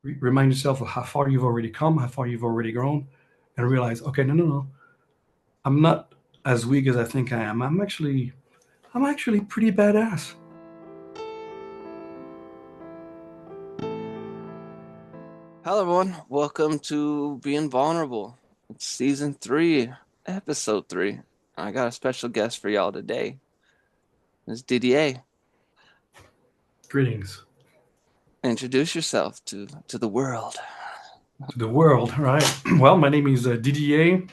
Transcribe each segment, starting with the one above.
remind yourself of how far you've already come, how far you've already grown, and realize, okay, no, no, no, I'm not as weak as I think I am. I'm actually pretty badass. Hello, everyone. Welcome to Being Vulnerable. It's season 3, episode 3. I got a special guest for y'all today. It's Didier. Greetings Introduce yourself to the world. to the world, right? Well, my name is Didier.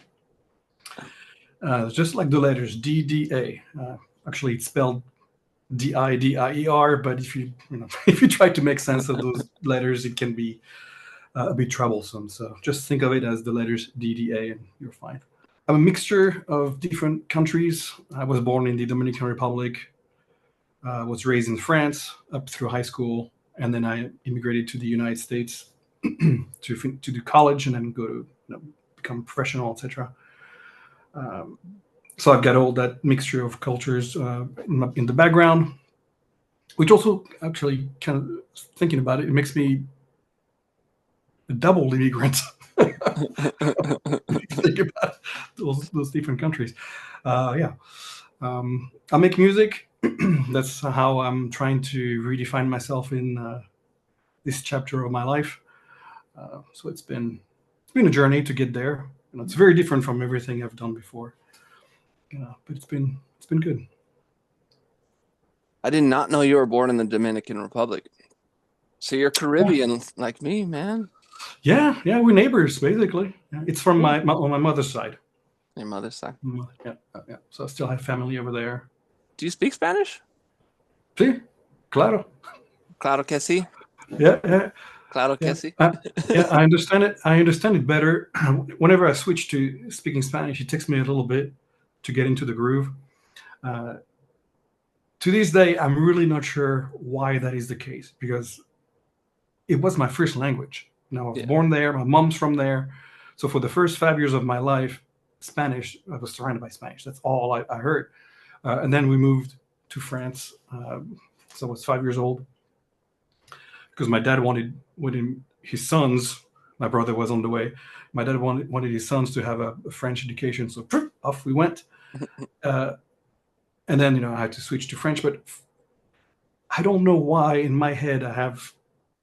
Just like the letters DDA. Actually, it's spelled DIDIER, but if you if you try to make sense of those letters, it can be a bit troublesome. So just think of it as the letters DDA, and you're fine. I'm a mixture of different countries. I was born in the Dominican Republic, was raised in France up through high school, and then I immigrated to the United States to do college and then go to become professional, etc. Um, so I've got all that mixture of cultures in the background, which also actually kind of thinking about it, it makes me a double immigrant. Think about those different countries. Yeah, I make music. That's how I'm trying to redefine myself in this chapter of my life. So it's been a journey to get there. It's very different from everything I've done before. But it's been good. I did not know you were born in the Dominican Republic. So you're Yeah, Caribbean like me, man. yeah, yeah. We're neighbors basically. Yeah, it's from Cool. on my mother's side. Your mother's side. Yeah, yeah. So I still have family over there. Do you speak Spanish? Sí, claro. Claro que sí. Yeah, yeah, Claro que yeah. sí. Yeah, I understand it. I understand it better. Whenever I switch to speaking Spanish, it takes me a little bit to get into the groove. Uh, to this day, I'm really not sure why that is the case because it was my first language. I was Yeah. born there. My mom's from there. So for the first 5 years of my life, Spanish, I was surrounded by Spanish. That's all I heard. And then we moved to France. So I was 5 years old because my dad wanted his sons. My brother was on the way. My dad wanted his sons to have a French education. So off we went. Uh, and then I had to switch to French. But I don't know why in my head I have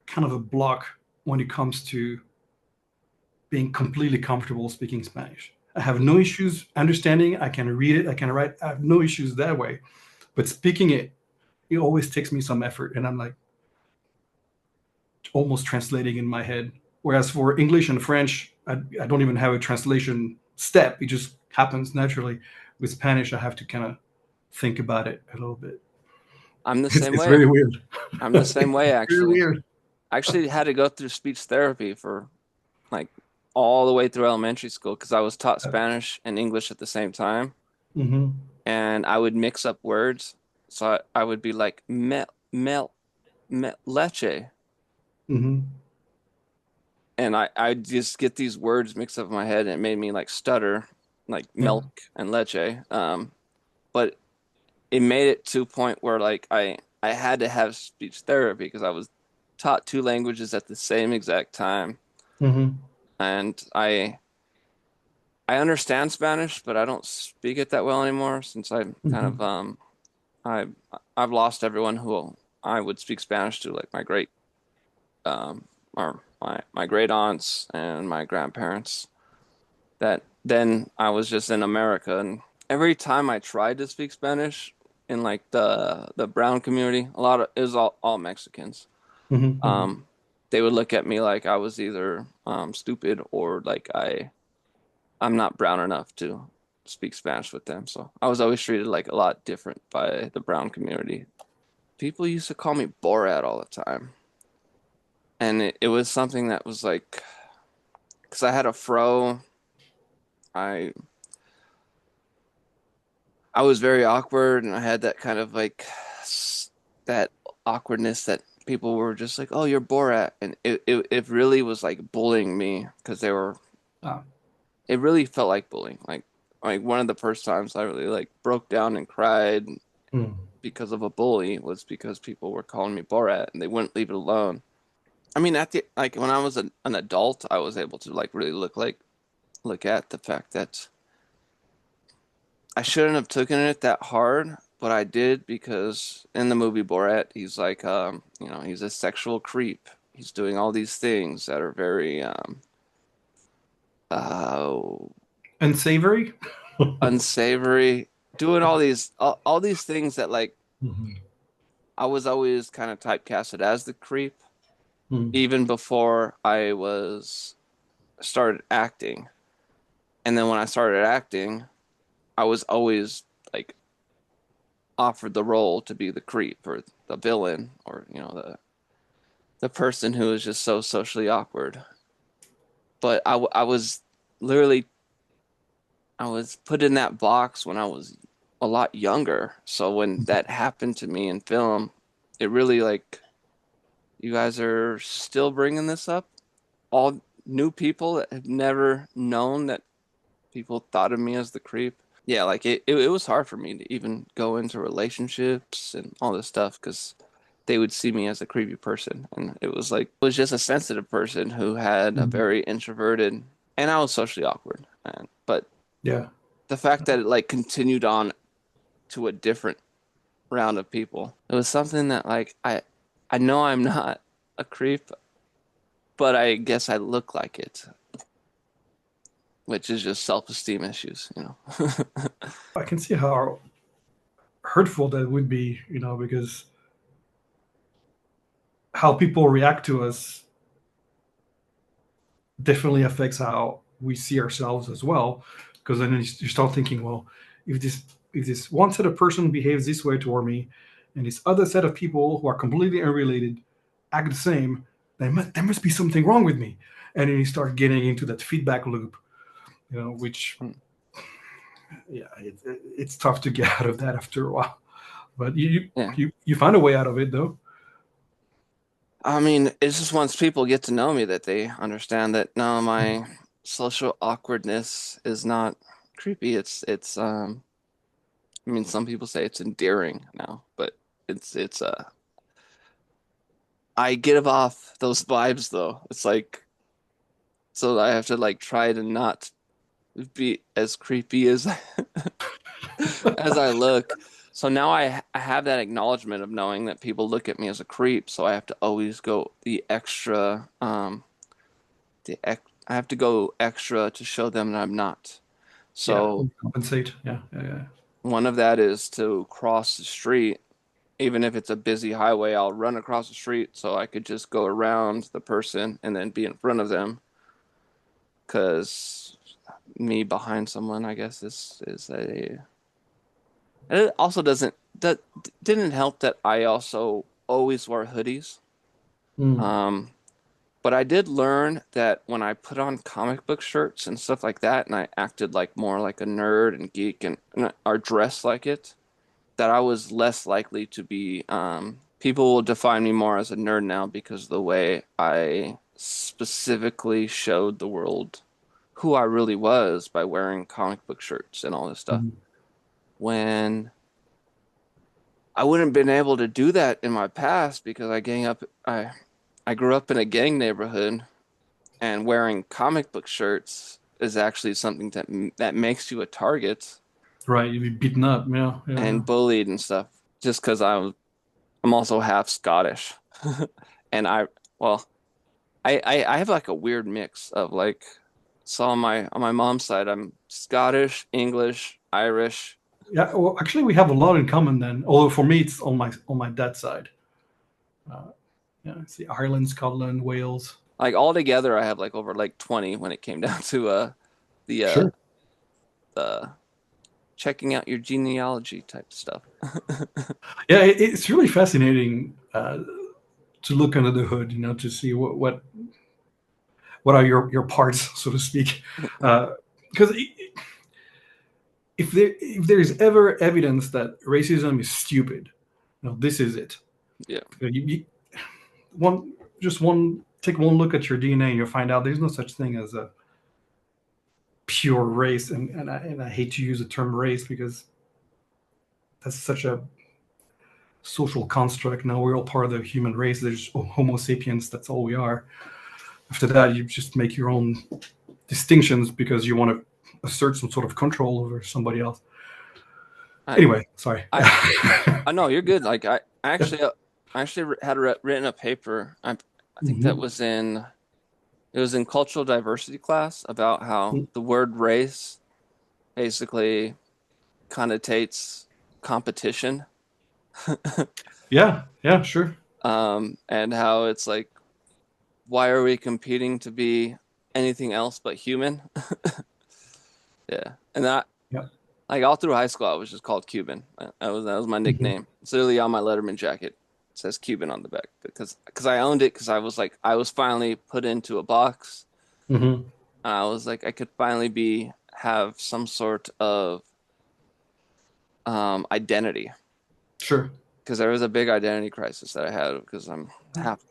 kind of a block when it comes to being completely comfortable speaking Spanish. I have no issues understanding. I can read it. I can write. I have no issues that way. But speaking it, it always takes me some effort, and I'm like almost translating in my head. Whereas for English and French, I don't even have a translation step. It just happens naturally. With Spanish, I have to kind of think about it a little bit. I'm the It's, same it's way. very weird. I'm the same way, It's very actually. weird. I actually had to go through speech therapy for like all the way through elementary school because I was taught Spanish and English at the same time, Mm-hmm. and I would mix up words. So I would be like leche, Mm-hmm. and I just get these words mixed up in my head, and it made me like stutter, like Yeah. milk and leche. But it made it to a point where like I had to have speech therapy because I was taught two languages at the same exact time, Mm-hmm. and I understand Spanish, but I don't speak it that well anymore since I kind Mm-hmm. of I I've lost everyone who I would speak Spanish to, like my great or my great aunts and my grandparents. That then I was just in America, and every time I tried to speak Spanish in like the brown community, a lot of it was all Mexicans. Mm-hmm. Um, they would look at me like I was either stupid or like I'm not brown enough to speak Spanish with them. So I was always treated like a lot different by the brown community. People used to call me Borat all the time. And it was something that was like, because I had a fro, I I was very awkward and I had that kind of like that awkwardness that people were just like, "Oh, you're Borat," and it really was like bullying me because they were. Ah. It really felt like bullying. Like one of the first times I really like broke down and cried Mm. because of a bully was because people were calling me Borat and they wouldn't leave it alone. I mean, at the like when I was an adult, I was able to like really look at the fact that I shouldn't have taken it that hard, but I did because in the movie Borat, he's like, he's a sexual creep. He's doing all these things that are very uh, Unsavory. unsavory, doing all these things that like Mhm. I was always kind of typecasted as the creep, Mhm. even before I was started acting. And then when I started acting, I was always like offered the role to be the creep or the villain or the person who is just so socially awkward. But I was literally I was put in that box when I was a lot younger. So when that happened to me in film, it really like you guys are still bringing this up. All new people that have never known that people thought of me as the creep. Yeah, like it was hard for me to even go into relationships and all this stuff because they would see me as a creepy person. And it was like, it was just a sensitive person who had a Mhm. very introverted, and I was socially awkward. But Yeah. the fact that it like continued on to a different round of people, it was something that like I know I'm not a creep, but I guess I look like it, which is just self-esteem issues, you know. I can see how hurtful that would be, because how people react to us definitely affects how we see ourselves as well. Because then you start thinking, well, if this one set of person behaves this way toward me, and this other set of people who are completely unrelated act the same, then there must be something wrong with me. And then you start getting into that feedback loop, which, yeah, it's tough to get out of that after a while. But you Yeah. you you find a way out of it though. I mean, it's just once people get to know me that they understand that no, my social awkwardness is not creepy. It's I mean, some people say it's endearing now, but it's I give off those vibes though. It's like so I have to like try to not be as creepy as as I look. So now I have that acknowledgement of knowing that people look at me as a creep, so I have to always go the extra I have to go extra to show them that I'm not. Yeah, So compensate. Yeah, yeah, yeah. one of that is to cross the street, even if it's a busy highway, I'll run across the street so I could just go around the person and then be in front of them. Because me behind someone, I guess, is a. And it also that didn't help that I also always wore hoodies. Mm. Um, But I did learn that when I put on comic book shirts and stuff like that, and I acted like more like a nerd and geek and or dressed like it, that I was less likely to be. People will define me more as a nerd now because of the way I specifically showed the world who I really was by wearing comic book shirts and all this stuff. Mm. When I wouldn't have been able to do that in my past because I grew up in a gang neighborhood and wearing comic book shirts is actually something that makes you a target Right, you'd be beaten up. Yeah, yeah, yeah. and bullied and stuff just because I'm also half Scottish and well I have like a weird mix of like so on my mom's side I'm Scottish, English, Irish. Yeah, well, actually, we have a lot in common then. Although for me, it's on my dad's side. Uh, yeah, it's the Ireland, Scotland, Wales. Like all together I have like over like 20 when it came down to the Sure. the checking out your genealogy type stuff. Yeah, it's really fascinating to look under the hood. To see what are your parts, so to speak. Because if there is ever evidence that racism is stupid, this is it. Yeah. One just one take one look at your DNA and you'll find out there's no such thing as a pure race. And I hate to use the term race because that's social construct. Now we're all part of the human race. There's Homo sapiens. That's all we are. After that, you just make your own distinctions because you want to assert some sort of control over somebody else. I Anyway, sorry. I I know you're good. Like I actually had written a paper. I think that Hmm. was in it was in cultural diversity class about how the word race basically connotates competition. Yeah, yeah, sure. And how it's like, why are we competing to be anything else but human? Yeah. And that Yeah. like all through high school I was just called Cuban. That was my Hmm. nickname. It's literally on my Letterman jacket. It says Cuban on the back because I owned it because I was like I was finally put into a box. Hmm. I was like I could finally be have some sort of identity Sure. because there was a big identity crisis that I had because I'm half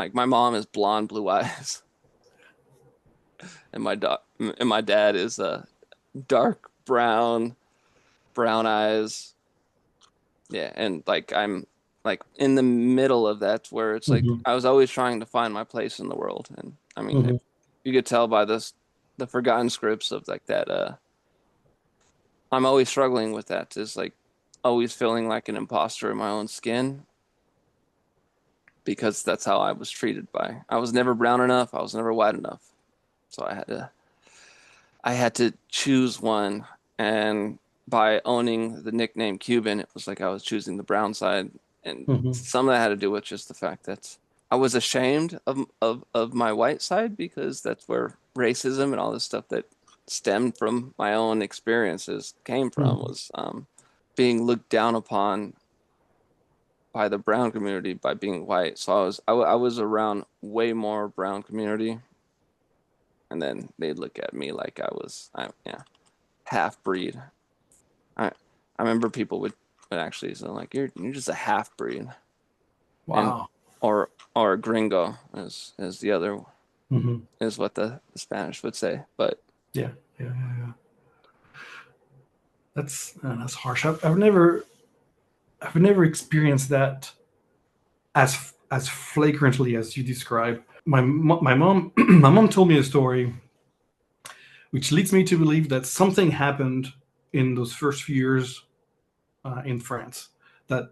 like my mom is blonde, blue eyes, and my dad is dark brown, brown eyes. Yeah, and like I'm like in the middle of that where it's like Hmm. I was always trying to find my place in the world. And I mean, Hmm. you could tell by this the forgotten scripts of like that I'm always struggling with that, is like always feeling like an imposter in my own skin because that's how I was treated by. I was never brown enough, I was never white enough. So I had to choose one, and by owning the nickname Cuban, it was like I was choosing the brown side, and Hmm. some of that had to do with just the fact that I was ashamed of my white side because that's where racism and all this stuff that stemmed from my own experiences came from Hmm. was being looked down upon by the brown community by being white. So I was around way more brown community, and then they'd look at me like yeah, half breed. I I remember people would actually say like you're just a half breed, and Wow. or a gringo is the other Hmm. is what the Spanish would say. But Yeah, yeah, yeah, yeah. That's harsh. I've never experienced that as flagrantly as you describe. My mom my mom told me a story which leads me to believe that something happened in those first few years in France that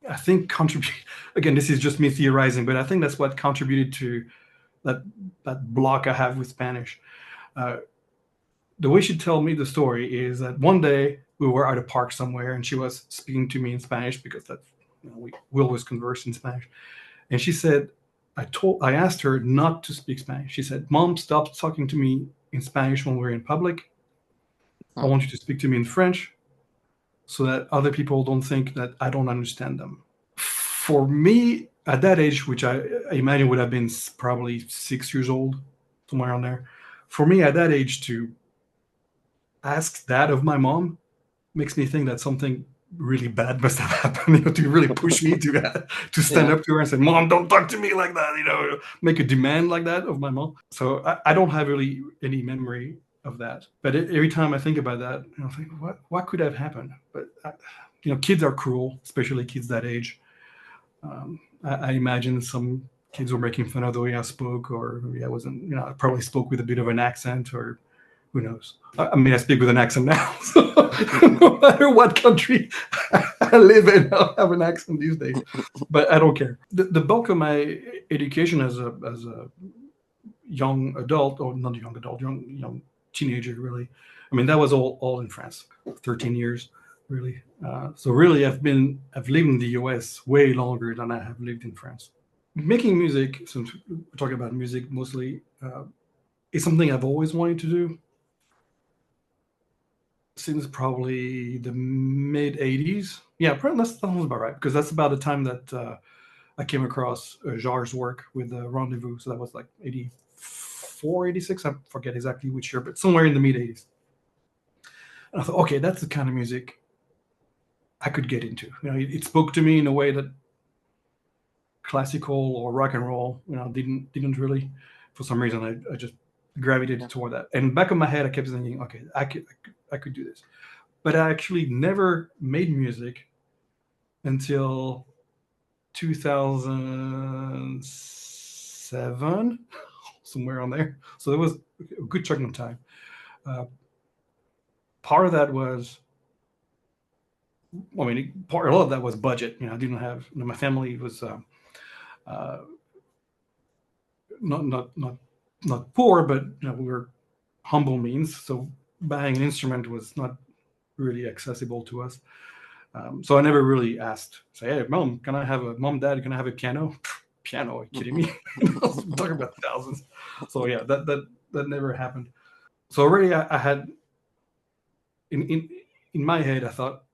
I think contribute. Again, this is just me theorizing, but I think that's what contributed to that that block I have with Spanish. Uh, the way she told me the story is that one day we were at a park somewhere and she was speaking to me in Spanish because that we always converse in Spanish. And she said, I asked her not to speak Spanish. She said, "Mom, stop talking to me in Spanish when we're in public. I oh, want you to speak to me in French so that other people don't think that I don't understand them." For me, at that age, which I imagine would have been probably 6 years old, somewhere around there, for me at that age to ask that of my mom makes me think that something really bad must have happened, to really push me to stand yeah, up to her and say, "Mom, don't talk to me like that," make a demand like that of my mom. So I don't have really any memory of that. But every time I think about that, I think, what could have happened? But kids are cruel, especially kids that age. I imagine some kids were making fun of the way I spoke, or maybe I wasn't, I probably spoke with a bit of an accent, or who knows? I mean, I speak with an accent now. So no matter what country I live in, I'll have an accent these days. But I don't care. The bulk of my education as a young adult, or not a young adult, young teenager, really. I mean, that was all in France. 13 years, really. So really, I've lived in the U.S. way longer than I have lived in France. Making music, since we're talking about music mostly, is something I've always wanted to do since probably the mid 80s. Yeah, probably that sounds about right because that's about the time that I came across Jarre's work with Rendezvous. So that was like 84, 86. I forget exactly which year, but somewhere in the mid 80s. And I thought, okay, that's the kind of music I could get into. It spoke to me in a way that classical or rock and roll, didn't really. For some reason, I just yeah. gravitated toward that. And back of my head, I kept thinking, okay, I could do this. But I actually never made music until 2007, somewhere on there. So it was a good chunk of time. Uh, Part of that was, I mean, a lot of that was budget. I didn't have, my family was uh, not poor, but we were humble means. So buying an instrument was not really accessible to us. So I never really asked, say, hey, mom, dad, can I have a piano? Piano? Are you kidding me? I'm talking about thousands. So yeah, that never happened. So already I had in my head, I thought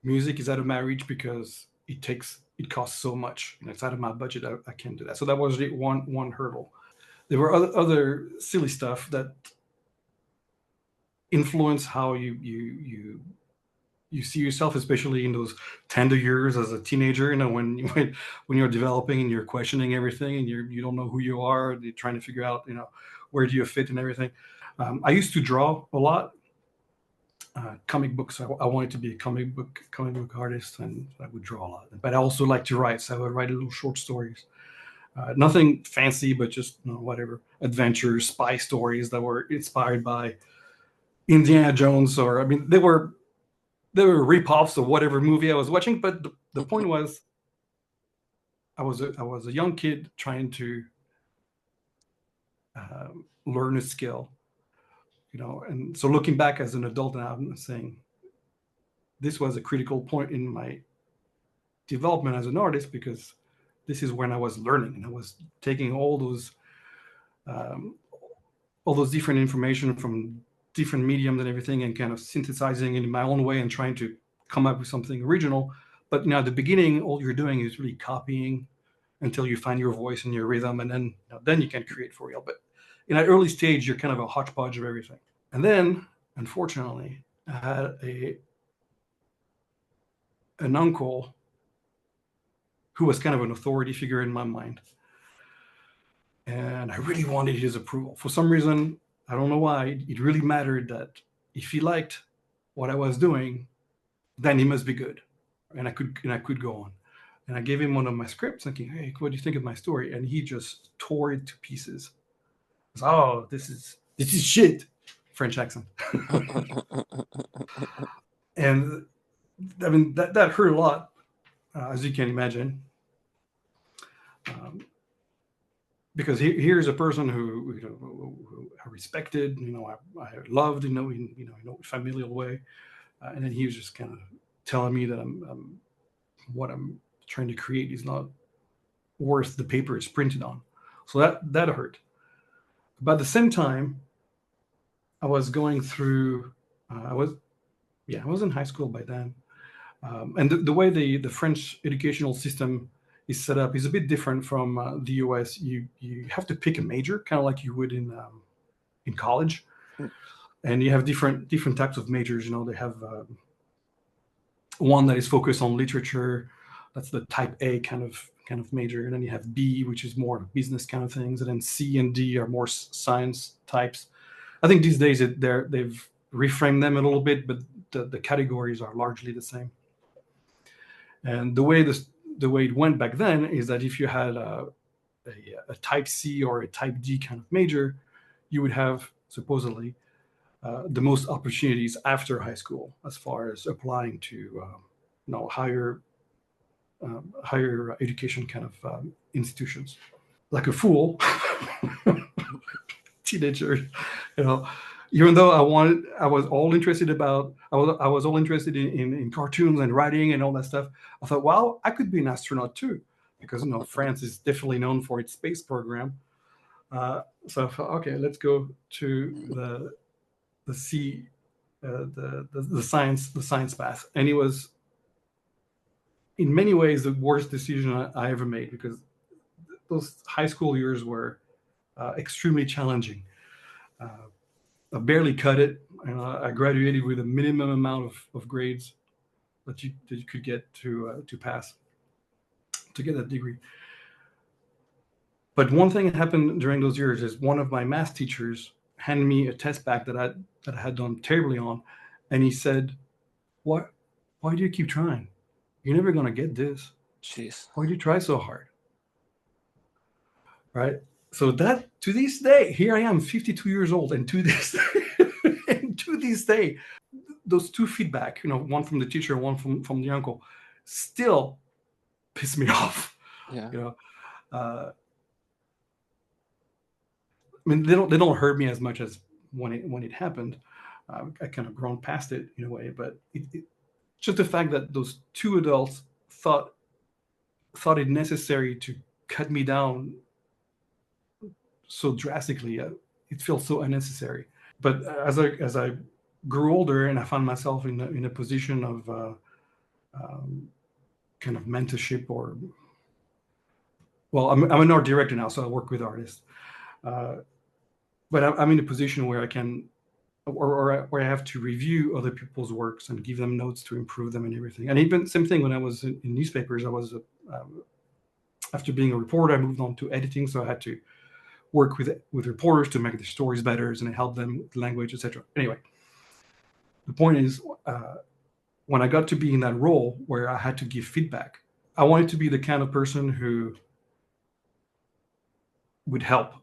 music is out of my reach because it costs so much. It's out of my budget. I can't do that. So that was the one hurdle. There were other silly stuff that influence how you see yourself, especially in those tender years as a teenager. When you're developing and you're questioning everything and you don't know who you are. You're trying to figure out where do you fit and everything. I used to draw a lot. Comic books. I wanted to be a comic book artist, and I would draw a lot. But I also like to write, so I would write little short stories. Nothing fancy, but just whatever adventures, spy stories that were inspired by Indiana Jones, or I mean, they were rip-offs of whatever movie I was watching. But the point was, I was a young kid trying to learn a skill, and so looking back as an adult now, I'm saying this was a critical point in my development as an artist, because this is when I was learning and I was taking um, all those different information from different mediums and everything, and kind of synthesizing it in my own way and trying to come up with something original. But at the beginning, all you're doing is really copying until you find your voice and your rhythm, and then you can create for real. But in that early stage, you're kind of a hodgepodge of everything. And then, unfortunately, I had an uncle who was kind of an authority figure in my mind, and I really wanted his approval. For some reason, I don't know why, it really mattered that if he liked what I was doing, then he must be good, and I could go on. And I gave him one of my scripts, thinking, "Hey, what do you think of my story?" And he just tore it to pieces. Was, oh, this is shit. French accent. And I mean that hurt a lot, as you can imagine, um, because here's a person who I respected, I loved, in a familial way, and then he was just kind of telling me that what I'm trying to create is not worth the paper it's printed on. So that hurt. But at the same time, I was going through. I was in high school by then, and the way the French educational system is set up is a bit different from the US. You have to pick a major, kind of like you would in college, and you have different types of majors. They have one that is focused on literature. That's the type A kind of major, and then you have B, which is more business kind of things, and then C and D are more science types. I think these days they've reframed them a little bit, but the categories are largely the same. And the way it went back then is that if you had a type C or a type D kind of major, you would have supposedly the most opportunities after high school as far as applying to higher education kind of institutions. Like a fool, teenager, you know. Even though I was all interested in cartoons and writing and all that stuff. I thought, well, I could be an astronaut too, because France is definitely known for its space program. So I thought, okay, let's go to the C, the science path, and it was in many ways the worst decision I ever made, because those high school years were extremely challenging. I barely cut it, and I graduated with a minimum amount of grades that you could get to pass to get that degree. But one thing that happened during those years is one of my math teachers handed me a test back that I had done terribly on, and he said, "What? Why do you keep trying? You're never gonna get this. Jeez. Why do you try so hard? Right? So that to this day, here I am, 52 years old, and to this and to this day, those two feedback, one from the teacher, one from the uncle, still piss me off. Yeah. You know, I mean, they don't hurt me as much as when it happened. I kind of grown past it in a way, but just the fact that those two adults thought it necessary to cut me down so drastically, it feels so unnecessary. But as I grew older and I found myself in a position of kind of mentorship, or well, I'm an art director now, so I work with artists. Uh, but I'm in a position where I can, where I have to review other people's works and give them notes to improve them and everything. And even same thing when I was in newspapers. I was after being a reporter, I moved on to editing, so I had to work with reporters to make the stories better and help them with language, etc. Anyway, the point is, when I got to be in that role where I had to give feedback, I wanted to be the kind of person who would help,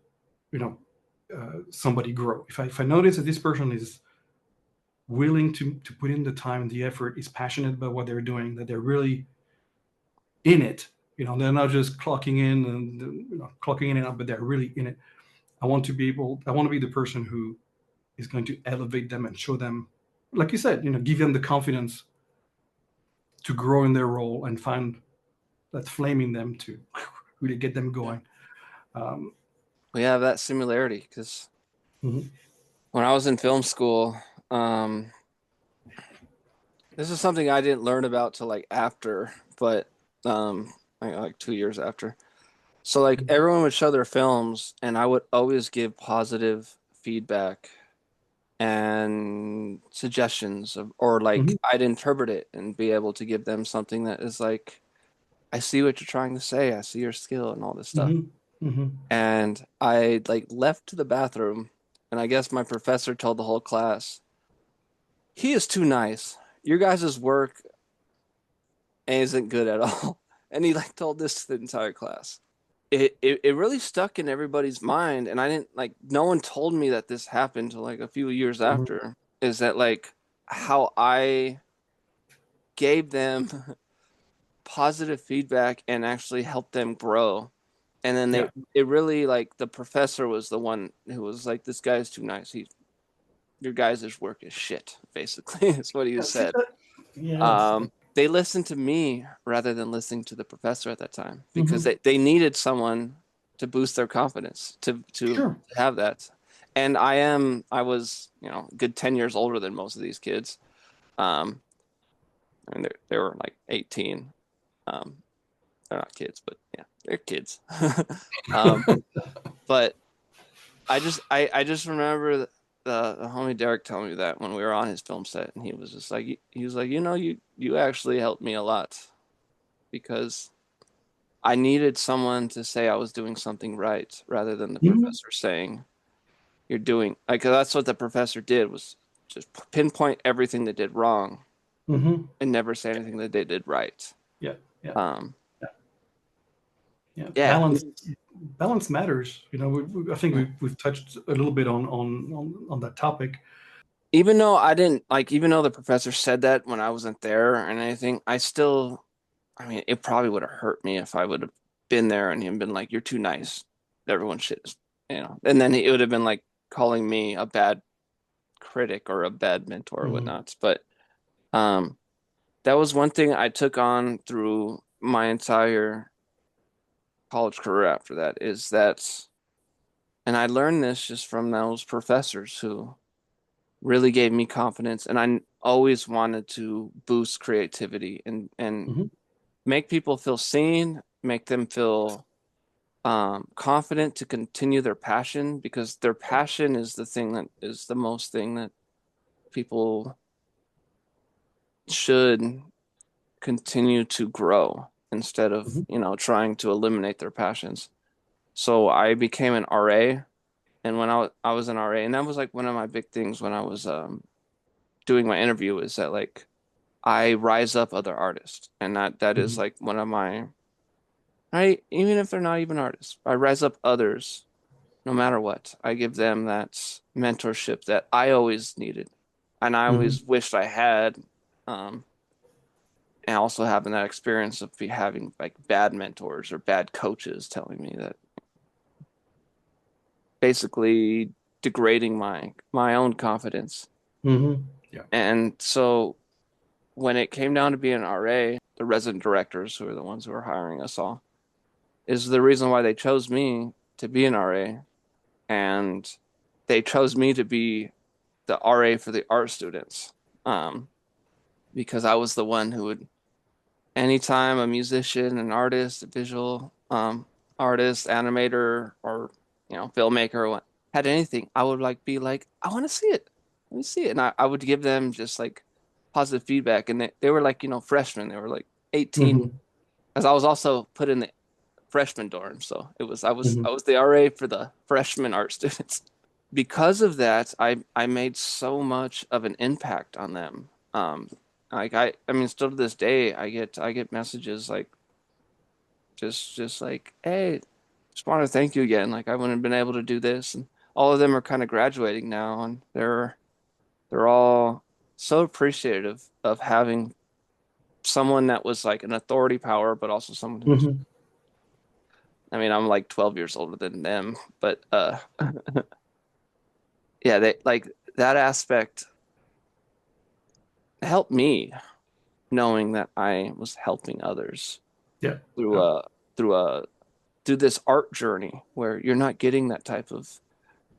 somebody grow. If I notice that this person is willing to put in the time and the effort, is passionate about what they're doing, that they're really in it, they're not just clocking in and clocking in and out, but they're really in it. I want to be the person who is going to elevate them and show them, like you said, give them the confidence to grow in their role and find that flame in them to really get them Yeah. going. Um, We have that similarity because mhm, when I was in film school, um, this is something I didn't learn about till like after, but like 2 years after. So like everyone would show their films, and I would always give positive feedback and suggestions or like mhm, I'd interpret it and be able to give them something that is like, I see what you're trying to say, I see your skill and all this stuff. mhm, mhm, And I like left to the bathroom, and I guess my professor told the whole class, he is too nice. Your guys' work isn't good at all. And he like told this to the entire class. It really stuck in everybody's mind, and I didn't like, no one told me that this happened till like a few years mhm, after, is that like how I gave them positive feedback and actually helped them grow. And then yeah. it really like the professor was the one who was like, this guy's too nice. Your guys' work is shit, basically, is what he See said. that? Yes. They listened to me rather than listening to the professor at that time because Mhm. they needed someone to boost their confidence to Sure. have that. And I was, a good 10 years older than most of these kids. Um, and they were like 18. Um, they're not kids, but yeah, they're kids. Um, but I just remember the homie Derek telling me that when we were on his film set, and he was just like, he was like, you actually helped me a lot because I needed someone to say I was doing something right rather than the Mhm, professor saying you're doing like, 'cause that's what the professor did, was just pinpoint everything they did wrong mhm. and never say anything that they did right. Yeah. Yeah. Um, Yeah. Yeah. yeah, Balance matters. I think yeah. we've touched a little bit on that topic. Even though I didn't like, even though the professor said that when I wasn't there and anything, I mean, it probably would have hurt me if I would have been there and him been like, "You're too nice. Everyone shit is." And then it would have been like calling me a bad critic or a bad mentor or Mhm, whatnot. But um, that was one thing I took on through my entire college career after that, is that, and I learned this just from those professors who really gave me confidence, and I always wanted to boost creativity and mhm. make people feel seen, make them feel confident to continue their passion, because their passion is the thing that is the most thing that people should continue to grow instead of, Mhm. trying to eliminate their passions. So I became an RA, and when I was an RA, and that was like one of my big things when I was doing my interview, is that like I rise up other artists, and that is Mhm. like one of my I even if they're not even artists, I rise up others no matter what. I give them that mentorship that I always needed, and I Mhm. always wished I had. Um, and also having that experience of having like bad mentors or bad coaches telling me that basically degrading my own confidence. Mhm. Yeah. And so when it came down to being an RA, the resident directors, who are the ones who are hiring us all, is the reason why they chose me to be an RA. And they chose me to be the RA for the art students. Um, because I was the one who would, anytime a musician, an artist, a visual artist, animator, or filmmaker had anything, I would like be like, I want to see it. Let me see it. And I would give them just like positive feedback. And they were like, freshmen. They were like 18. Mhm. Because I was also put in the freshman dorm. So it was I was Mhm. I was the RA for the freshman art students. Because of that, I made so much of an impact on them. Like I mean, still to this day, I get messages like just like, hey, just want to thank you again. Like I wouldn't have been able to do this, and all of them are kind of graduating now, and they're all so appreciative of having someone that was like an authority power, but also someone who's. Mhm. I mean, I'm like 12 years older than them, but yeah, they like that aspect helped me knowing that I was helping others Yeah. through Yeah. a through a through this art journey where you're not getting that type of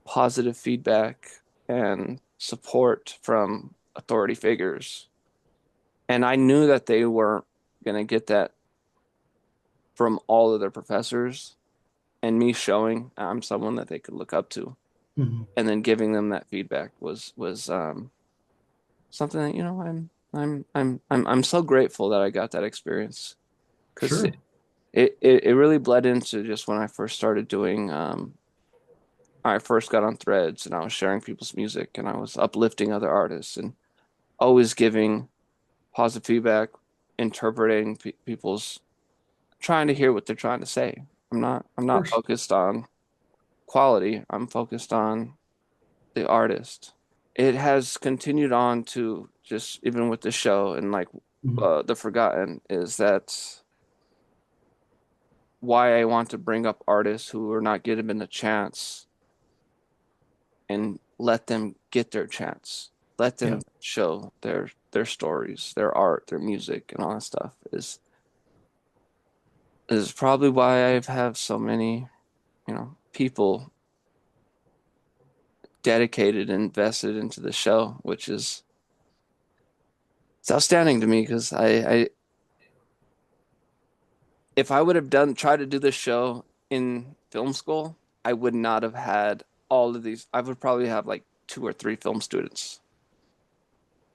positive feedback and support from authority figures. And I knew that they weren't going to get that from all of their professors, and me showing I'm someone that they could look up to Mhm. and then giving them that feedback was something that I'm so grateful that I got that experience because Sure. it really bled into just when I first started doing I first got on threads and I was sharing people's music and I was uplifting other artists and always giving positive feedback, interpreting people's trying to hear what they're trying to say. I'm Of not course. focused on quality. I'm focused on the artist. It has continued on to just even with the show and like Mhm. The Forgotten is that why I want to bring up artists who are not given a chance and let them get their chance. Let Yeah. them show their stories, their art, their music, and all that stuff is probably why I have so many, people dedicated and invested into the show, which is it's outstanding to me because I if I would have done try to do this show in film school, I would not have had all of these. I would probably have like two or three film students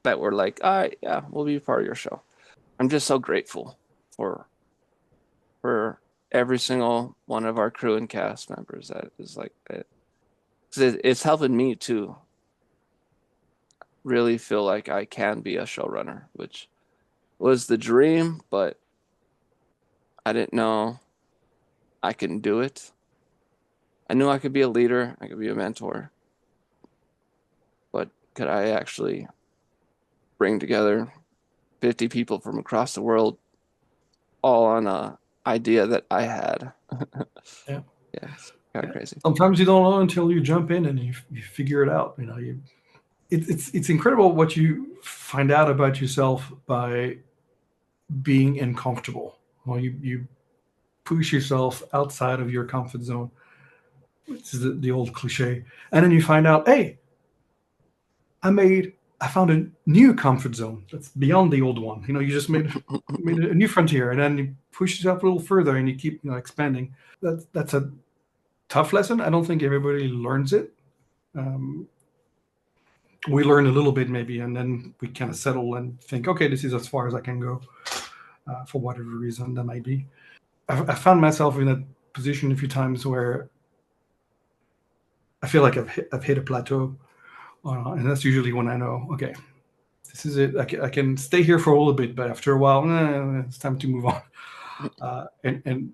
that were like, all right, yeah, we'll be part of your show. I'm just so grateful for for every single one of our crew and cast members that is like it. 'Cause it's helping me to really feel like I can be a showrunner, which was the dream, but I didn't know I can do it. I knew I could be a leader, I could be a mentor, but could I actually bring together 50 people from across the world all on a idea that I had? Yeah. Yeah, it's kind of Yeah. crazy. Sometimes you don't know until you jump in and you figure it out. It's incredible what you find out about yourself by being uncomfortable. Well, you push yourself outside of your comfort zone, which is the old cliche, and then you find out, hey, I found a new comfort zone that's beyond the old one. You just made a new frontier, and then you push yourself a little further, and you keep expanding. That's a tough lesson. I don't think everybody learns it. Um, we learn a little bit maybe, and then we kind of settle and think, okay, this is as far as I can go, for whatever reason that might be. I found myself in a position a few times where I feel like I've hit a plateau, and that's usually when I know, okay, this is it. I can stay here for a little bit, but after a while, it's time to move on. And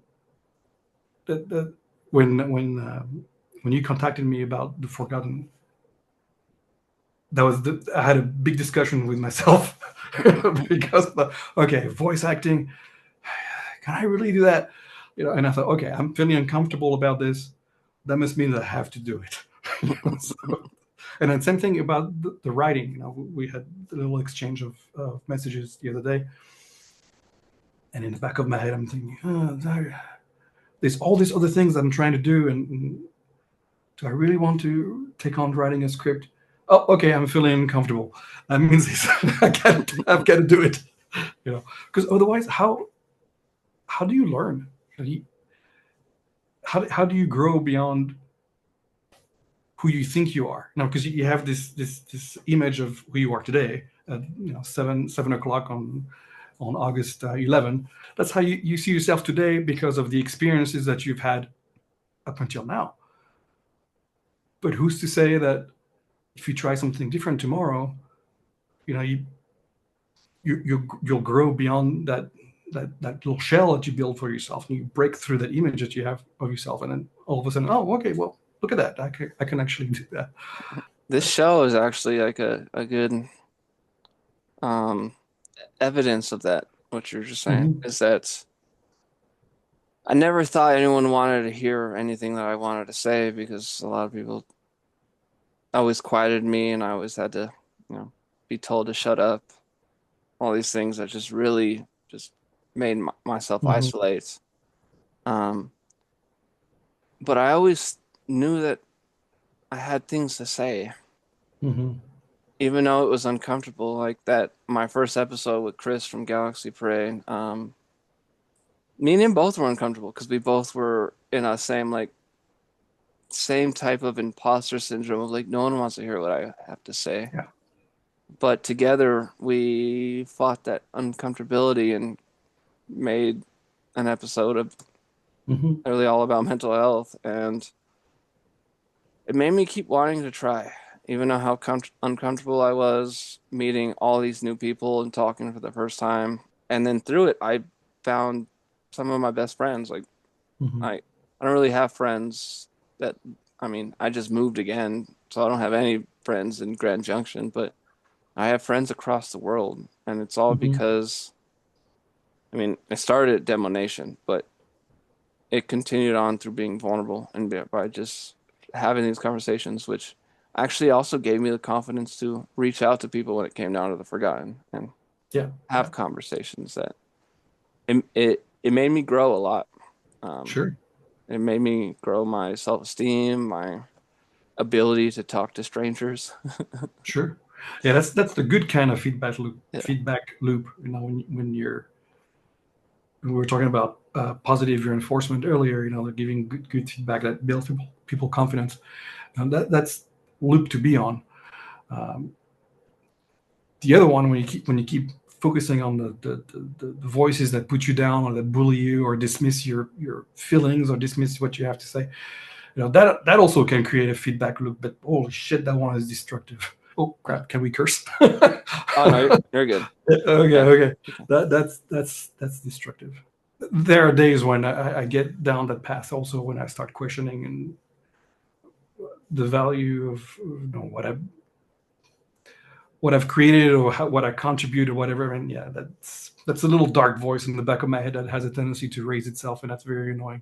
that when you contacted me about the Forgotten, I had a big discussion with myself because okay, voice acting, can I really do that? And I thought, okay, I'm feeling uncomfortable about this. That must mean that I have to do it. So, and then same thing about the writing. We had a little exchange of messages the other day, and in the back of my head, I'm thinking, there's all these other things that I'm trying to do, and do I really want to take on writing a script? Oh, okay, I'm feeling uncomfortable. That means I've got to do it. Because otherwise, how do you learn? How do you grow beyond who you think you are? Because you have this image of who you are today at 7 o'clock on August 11. That's how you see yourself today because of the experiences that you've had up until now. But who's to say that if you try something different tomorrow, you'll grow beyond that little shell that you build for yourself, and you break through that image that you have of yourself, and then all of a sudden, oh, okay, well, look at that, I can actually do that. This show is actually like a good um evidence of that. What you're just saying Mm-hmm. is that I never thought anyone wanted to hear anything that I wanted to say because a lot of people always quieted me and I always had to, be told to shut up. All these things that just really just made myself Mm-hmm. isolate. Um, but I always knew that I had things to say, Mm-hmm. even though it was uncomfortable. Like that, my first episode with Chris from Galaxy Parade. Me and him both were uncomfortable because we both were in a same type of imposter syndrome of like no one wants to hear what I have to say. Yeah. But together we fought that uncomfortability and made an episode of Mm-hmm. really all about mental health, and it made me keep wanting to try, even though how uncomfortable I was meeting all these new people and talking for the first time. And then through it, I found some of my best friends. Like Mm-hmm. I don't really have friends that, I mean, I just moved again, so I don't have any friends in Grand Junction, but I have friends across the world, and it's all Mm-hmm. because, I mean, I started at Demo Nation, but it continued on through being vulnerable and by just having these conversations, which actually also gave me the confidence to reach out to people when it came down to the forgotten and Yeah. have Yeah. conversations that it made me grow a lot. Um, Sure. it made me grow my self-esteem, my ability to talk to strangers. Sure. Yeah, that's the good kind of feedback loop. Yeah. Feedback loop. When you're we were talking about positive reinforcement earlier. They're giving good feedback that builds people confidence, and that's loop to be on. Um, the other one, when you keep focusing on the voices that put you down or that bully you or dismiss your feelings or dismiss what you have to say, that also can create a feedback loop. But holy shit, that one is destructive. Oh crap, can we curse? Oh no, you're good. Okay, Yeah. okay. That's destructive. There are days when I get down that path also, when I start questioning and the value of what I've created or what I contribute or whatever. And yeah, that's a little dark voice in the back of my head that has a tendency to raise itself, and that's very annoying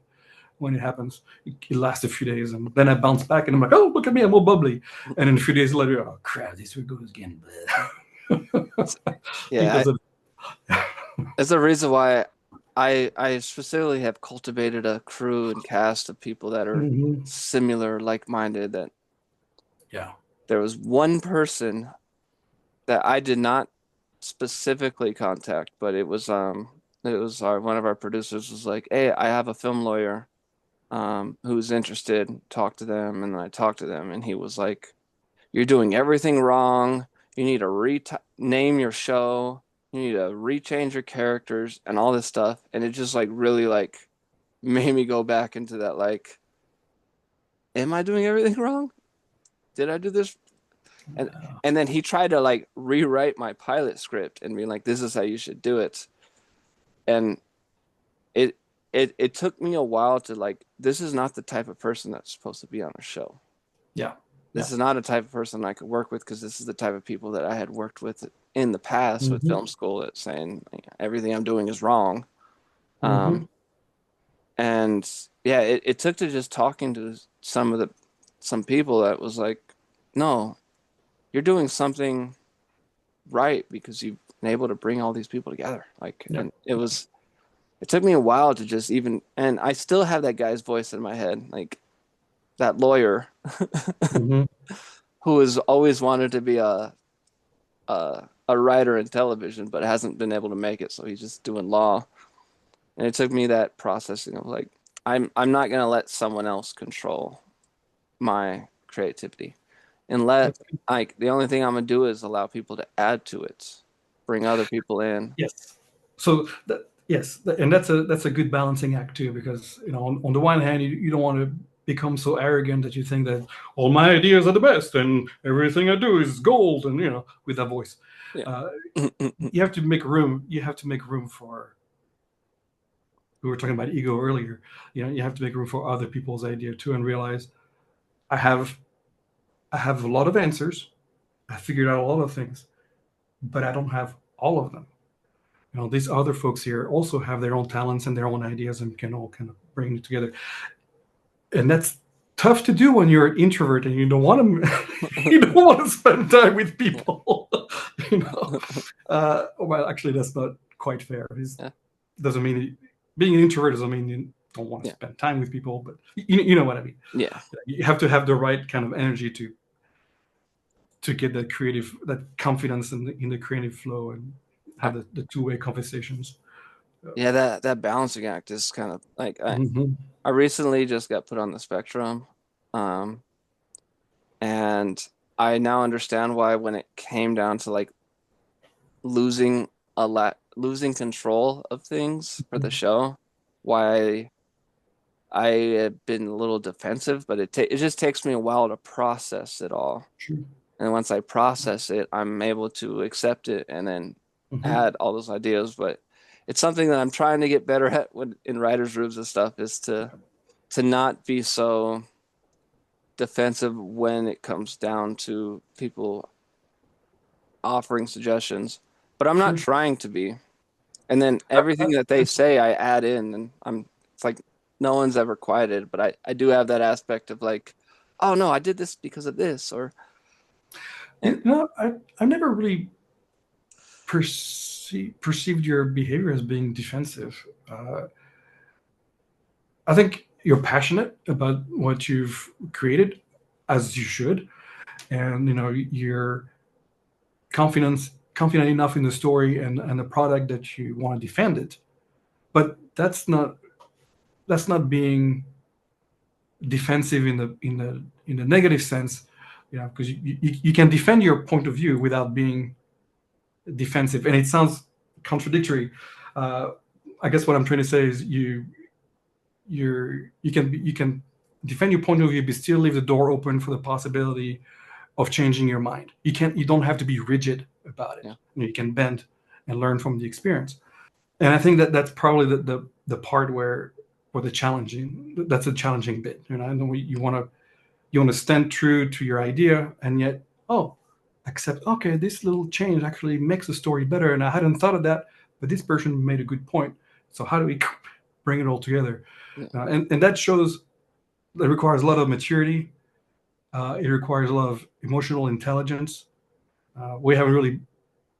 when it happens. It lasts a few days, and then I bounce back, and I'm like, oh, look at me, I'm all bubbly. And then a few days later, oh crap, this goes again. Yeah, Because of it's the reason why I specifically have cultivated a crew and cast of people that are Mhm. similar, like-minded. That Yeah. there was one person that I did not specifically contact, but it was one of our producers was like, "Hey, I have a film lawyer who's interested. Talk to them." And then I talked to them, and he was like, "You're doing everything wrong. You need to rename your show. You need to rechange your characters and all this stuff." And it just like really like made me go back into that like, am I doing everything wrong? Did I do this? And and then he tried to like rewrite my pilot script and be like, this is how you should do it. And it it took me a while to like, this is not the type of person that's supposed to be on a show. Yeah. Yeah. This is not a type of person I could work with, because this is the type of people that I had worked with in the past with Hmm. film school, that's saying like, everything I'm doing is wrong. Hmm. Um, and yeah, it took to just talking to some people that was like, no, you're doing something right because you've been able to bring all these people together. Like, Yeah. and it took me a while to just even, and I still have that guy's voice in my head, like that lawyer Hmm. who has always wanted to be a writer in television, but hasn't been able to make it. So he's just doing law. And it took me that processing of like, I'm not gonna let someone else control my creativity, and let That's good. like the only thing I'm gonna do is allow people to add to it, bring other people in. Yes. So that, yes, and that's a good balancing act too, because on the one hand, you don't want to become so arrogant that you think that all my ideas are the best and everything I do is gold, and with that voice, Yeah. uh, you have to make room. You have to make room for. We were talking about ego earlier. You have to make room for other people's idea too, and realize I have I have a lot of answers. I figured out a lot of things, but I don't have all of them. These other folks here also have their own talents and their own ideas and can all kind of bring it together. And that's tough to do when you're an introvert and you don't want to you don't want to spend time with Yeah. people. Well, actually, that's not quite fair. It Yeah. doesn't mean being an introvert doesn't mean you don't want to Yeah. spend time with people, but you know what I mean. Yeah. You have to have the right kind of energy to get that confidence in the creative flow and I, have the two-way conversations. yeah, that balancing act is kind of like Mhm. I recently just got put on the spectrum. Um, and I now understand why, when it came down to like losing control of things for the show, why I have been a little defensive, but it just takes me a while to process it all. Sure. And once I process it, I'm able to accept it and then Mhm. add all those ideas. But it's something that I'm trying to get better at when in writers' rooms and stuff, is to not be so defensive when it comes down to people offering suggestions. But I'm not Sure. trying to be. And then Uh, everything uh, that they say, I add in, and it's like no one's ever quieted. But I do have that aspect of like, oh no, I did this because of this, or and I've never really perceived your behavior as being defensive. I think you're passionate about what you've created, as you should, and you're confident enough in the story and the product that you want to defend it. But that's not being defensive in the negative sense, because you can defend your point of view without being defensive, and it sounds contradictory. Uh, I guess what I'm trying to say is you can defend your point of view, but still leave the door open for the possibility of changing your mind. You don't have to be rigid about it. yeah, You can bend and learn from the experience. And I think that's probably the part where that's a challenging bit. And you want to stand true to your idea, and yet, accept, okay, this little change actually makes the story better, and I hadn't thought of that, but this person made a good point. So how do we bring it all together? yeah, And that shows that requires a lot of maturity. It requires a lot of emotional intelligence. We haven't really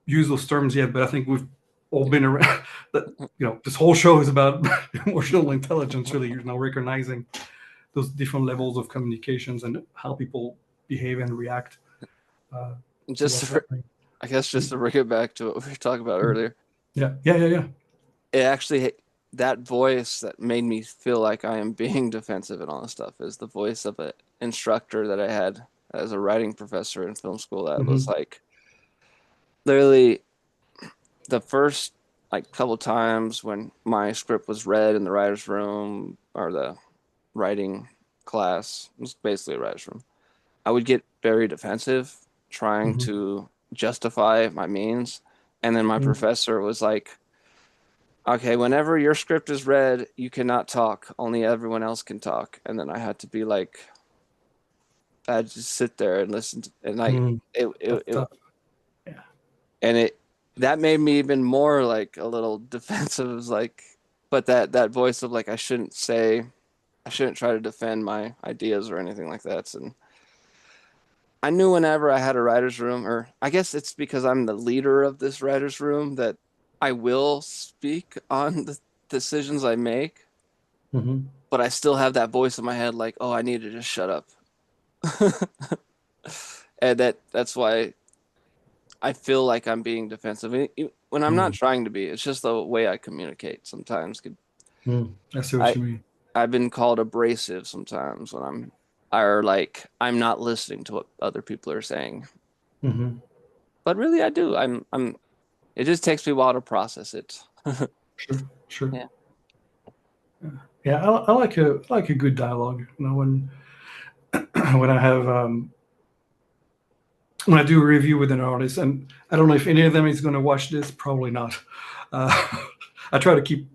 used those terms yet, but I think we've all yeah. been around. That this whole show is about emotional intelligence. Really, you're now recognizing those different levels of communications and how people behave and react uh, to Just what's to, happening. I guess just to bring it back to what we were talking about earlier, Yeah, yeah, yeah, yeah. it actually, that voice that made me feel like I am being defensive and all this stuff is the voice of an instructor that I had as a writing professor in film school, that was Mm-hmm. like literally the first like couple times when my script was read in the writer's room, or the writing class, it was basically a writer's room, I would get very defensive trying Hmm. to justify my means. And then my professor was like, okay, whenever your script is read, you cannot talk. Only everyone else can talk. And then I had to be like, I had to just sit there and listen to, and like Mm. That's it tough. Yeah. and it that made me even more like a little defensive. It was like, but that voice of like I shouldn't try to defend my ideas or anything like that. And I knew whenever I had a writer's room, or I guess it's because I'm the leader of this writer's room, that I will speak on the decisions I make, Hmm. but I still have that voice in my head like, oh, I need to just shut up. And that's why I feel like I'm being defensive. When I'm not Mm. trying to be, it's just the way I communicate sometimes. Mm. I see what I you mean. I've been called abrasive sometimes when or like I'm not listening to what other people are saying. Hmm. But really I do. It just takes me a while to process it. Sure, sure. Yeah. Yeah, yeah. I like a good dialogue. You know, when when I have when I do a review with an artist, and I don't know if any of them is going to watch this. Probably not. Uh, I try to keep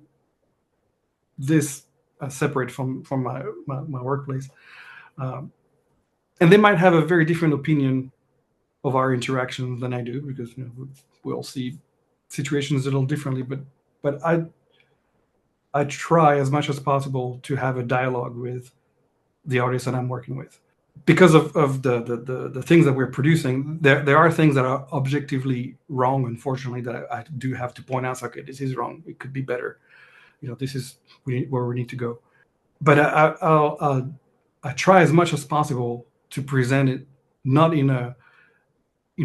this separate from my workplace, um, and they might have a very different opinion of our interactions than I do because we all see situations a little differently. But I try as much as possible to have a dialogue with the artist that I'm working with. Because of the things that we're producing, there are things that are objectively wrong, unfortunately, that I do have to point out. Okay, this is wrong. It could be better. This is where we need to go. But I try as much as possible to present it not in a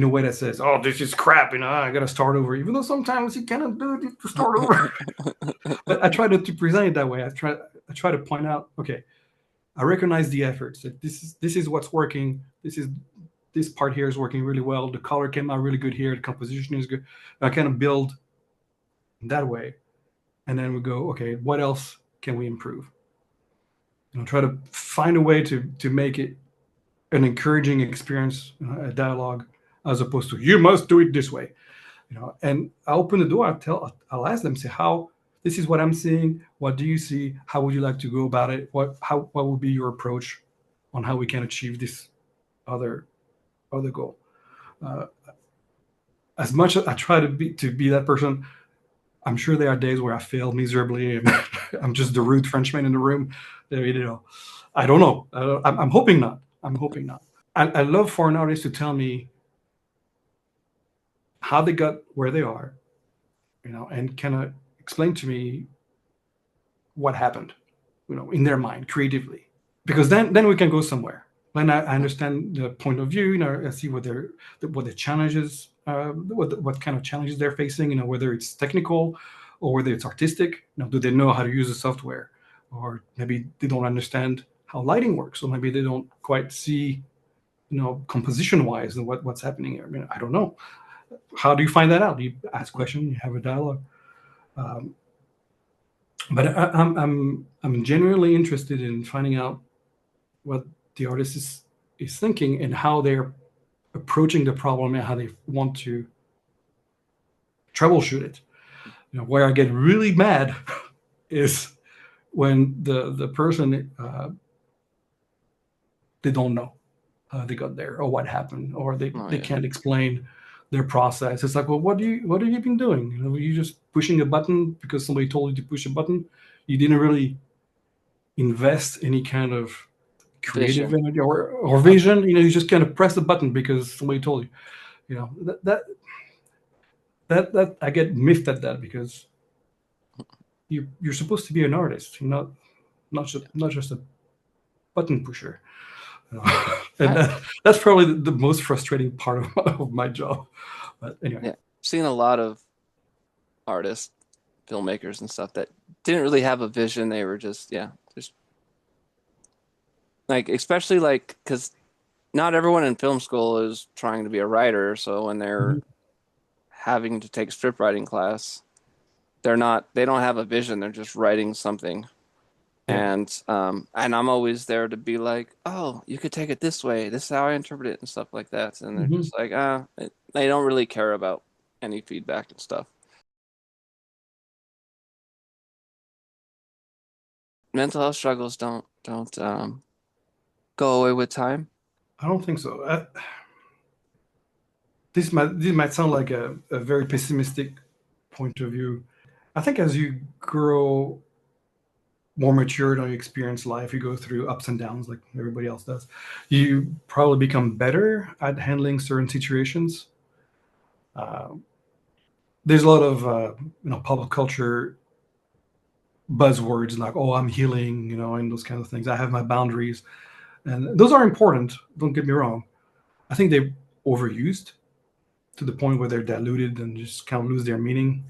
way that says, "Oh, this is crap," I got to start over. Even though sometimes you cannot do it to start over. But I try to present it that way. I try to point out, okay, I recognize the efforts. That this is what's working. This part here is working really well. The color came out really good here. The composition is good. I kind of build that way, and then we go, okay, what else can we improve? Try to find a way to make it an encouraging experience, a dialogue, as opposed to you must do it this way. And I open the door. I'll ask them, say, how this is what I'm seeing. What do you see? How would you like to go about it? What would be your approach on how we can achieve this other other goal? Uh, as much as I try to be that person, I'm sure there are days where I fail miserably and I'm just the rude Frenchman in the room. I don't know. I'm hoping not. I'm hoping not. I love for an artist to tell me how they got where they are, and kind of explain to me what happened, in their mind creatively, because then we can go somewhere. Then I understand the point of view. I see what the challenges, what kind of challenges they're facing. Whether it's technical or whether it's artistic. Do they know how to use the software, or maybe they don't understand how lighting works, or maybe they don't quite see, composition wise, and what's happening here. I don't know. How do you find that out? You ask questions, you have a dialogue. Um, but I'm genuinely interested in finding out what the artist is thinking and how they're approaching the problem and how they want to troubleshoot it. Where I get really mad is when the person, they don't know how they got there or what happened, or they, Oh they yeah. can't explain their process. It's like, well, what have you been doing? You just pushing a button because somebody told you to push a button. You didn't really invest any kind of creative Vision. energy or vision. You just kind of press the button because somebody told you. That I get miffed at that, because you're supposed to be an artist, not just a button pusher. And I that's probably the most frustrating part of my job. But anyway. yeah, I've seen a lot of artists, filmmakers and stuff that didn't really have a vision. They were just like, especially like, because not everyone in film school is trying to be a writer. So when they're Mhm. having to take script writing class, they don't have a vision. They're just writing something. Yeah. And I'm always there to be like, oh, you could take it this way. This is how I interpret it and stuff like that. And they're Hmm. just like, they don't really care about any feedback and stuff. Mental health struggles don't go away with time. I don't think so. This might sound like a very pessimistic point of view. I think as you grow more mature and you experience life, you go through ups and downs like everybody else does. You probably become better at handling certain situations. Uh, there's a lot of public culture buzzwords like, "Oh, I'm healing," and those kind of things. I have my boundaries, and those are important. Don't get me wrong. I think they're overused to the point where they're diluted and just kind of lose their meaning.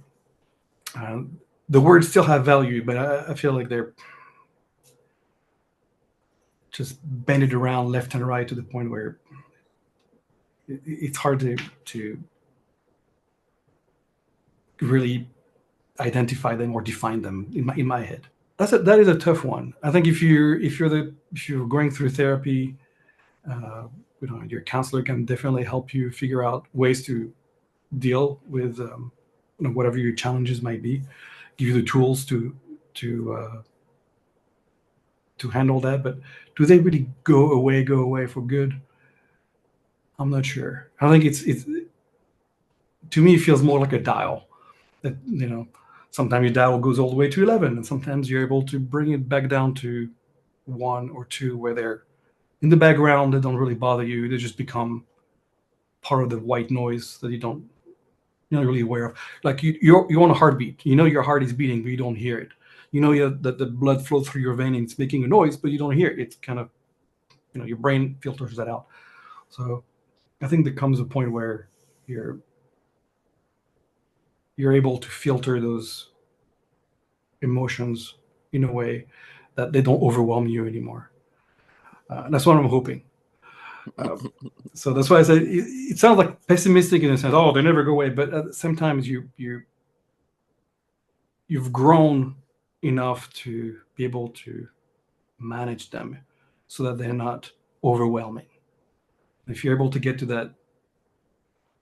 Uh, the words still have value, but I feel like they're just bended around left and right to the point where it's hard to really identify them or define them in my head. That is a tough one. I think if you're going through therapy, uh, your counselor can definitely help you figure out ways to deal with whatever your challenges might be, give you the tools to uh, to handle that. But do they really go away for good? I'm not sure. I think it's to me it feels more like a dial that sometimes your dial goes all the way to 11, and sometimes you're able to bring it back down to one or two where they're in the background. They don't really bother you. They just become part of the white noise that you're not really aware of. Like you're on a heartbeat. You know your heart is beating, but you don't hear it. You know that the blood flows through your vein and it's making a noise, but you don't hear it. It's kind of your brain filters that out. So I think there comes a point where you're you're able to filter those emotions in a way that they don't overwhelm you anymore. That's what I'm hoping. Uh, so that's why I say it sounds like pessimistic in a sense. Oh, they never go away, but at the same time, you've grown enough to be able to manage them, so that they're not overwhelming. If you're able to get to that,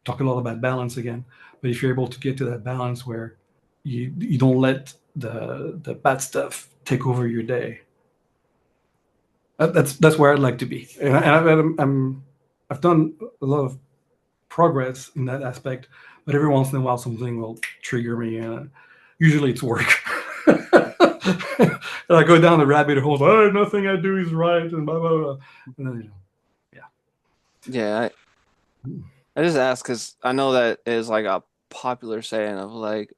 talk a lot about balance again, but if you're able to get to that balance where you don't let the bad stuff take over your day, that's where I'd like to be. And I've done a lot of progress in that aspect, but every once in a while something will trigger me, and usually it's work. And I go down the rabbit hole. Oh, nothing I do is right, and blah blah blah. And then yeah. Yeah, I just ask because I know that is like a popular saying of like,